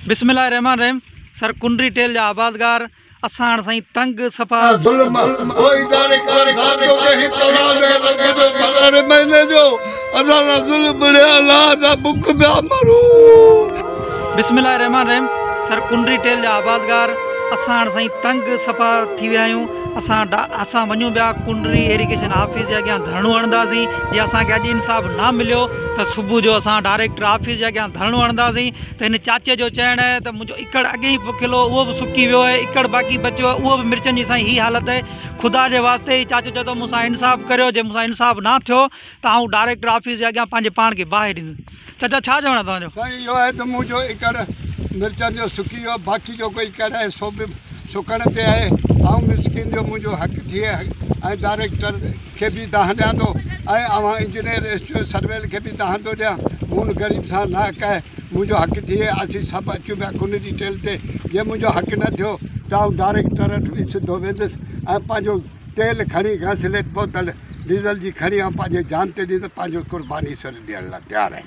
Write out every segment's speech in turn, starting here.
बिस्मिल्लाहिर्रहमानिर्रहीम। Sir कुंडरी tell जा आबादगार असां हाणे साईं तंग सफ़ा ज़ुल्म ओ इदारे कर साथियों के हित लागे लगे जो भलारे महीने जो असां ज़ुल्म बड़े अल्लाह दा बुक में मरू। बिस्मिल्लाहिर्रहमानिर्रहीम। सर कुंडरी टेल जा आबादगार असां हाणे साईं तंग सफ़ा थी विया आहियूं। असां वञूं पिया कुंडरी इरिगेशन ऑफिस जे अॻियां धरणो हणंदासीं। जे असांखे अॼु इंसाफ़ न मिलियो त सुबुह जो असां डायरेक्टर ऑफिस जे अॻियां धरणो हणंदासीं। त हिन चाचे जो चवणु आहे त मुंहिंजो इकड़ अॻे ई पोखियलु उहो बि सुकी वियो आहे, इकड़ बाक़ी बचियो आहे, उहो बि मिर्चनि जी साईं हीअ हालत आहे। ख़ुदा जे वास्ते ई चाचो चए थो मूंसां इंसाफ़ करियो, जे मूंसां इंसाफ़ न थियो त आउं डायरेक्टर ऑफिस जे अॻियां पंहिंजे पाण खे बाहि ॾींदुसि। चाचा छा चवणु आहे तव्हांजो? साईं इहो आहे त मुंहिंजो इकड़ मिर्चनि जो सुकी वियो, बाक़ी जो कोई इकड़ आहे सो बि सुकण ते आहे। ऐं मिस्किन जो मुंहिंजो हक़ थिए ऐं डायरेक्टर खे बि दाह ॾियां थो ऐं अवां इंजीनियर सर्वेल खे बि दाह थो ॾियां। मूं ग़रीब सां न कहे मुंहिंजो हक़ थिए। असीं सभु अचूं पिया कुंडरी टेल ते। जे मुंहिंजो हक़ न थियो त आउं डायरेक्टर वटि बि सिधो वेंदुसि ऐं पंहिंजो तेल खणी घासलेट बोतल डीज़ल जी खणी ऐं पंहिंजे जान ते ॾींदुसि। पंहिंजो कुर्बानी सर ॾियण लाइ तयारु आहे।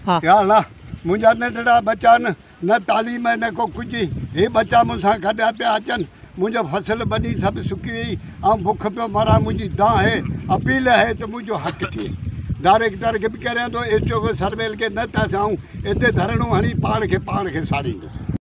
तयारु आहे। मुंहिंजा नंढड़ा बचा न तालीम न को कुझु। हे बचा मूंसां गॾिया पिया अचनि। मुंहिंजो फसल बनी सभु सुकी वई ऐं बुख पियो मरां। मुंहिंजी दाह आहे, अपील आहे त मुंहिंजो हक़ थिए। डायरेक्टर खे बि करियां थो, एचओ सर्वेल खे न त आउं हिते धरणो हणी पाण खे साड़ींदुसि।